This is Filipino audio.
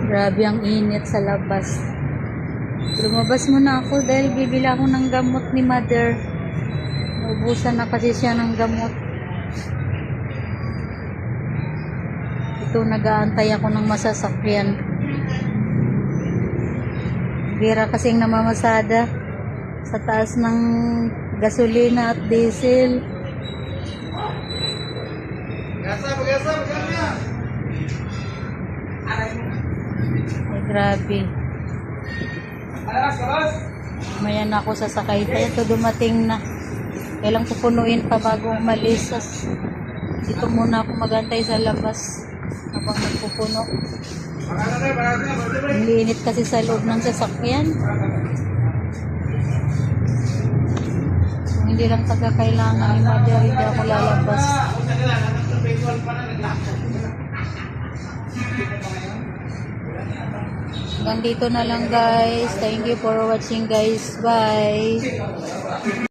Grabe ang init sa labas. Lumabas muna ako dahil bibili ako ng gamot ni mother. Naubusan na kasi siya ng gamot. Ito, nag-aantay ako ng masasakyan. Bira kasing namamasada sa taas ng gasolina at diesel. Ay, grabe. Maya na ako sasakay. Kaya ito dumating na. Kailang pupunuin pa bago umalis. Dito muna ako magantay sa labas habang nagpupuno. Ang liinit kasi sa loob ng sasakyan. Kung hindi lang kailangan ni mother, hindi ako lalabas. Hanggang dito na lang guys. Thank you for watching guys. Bye.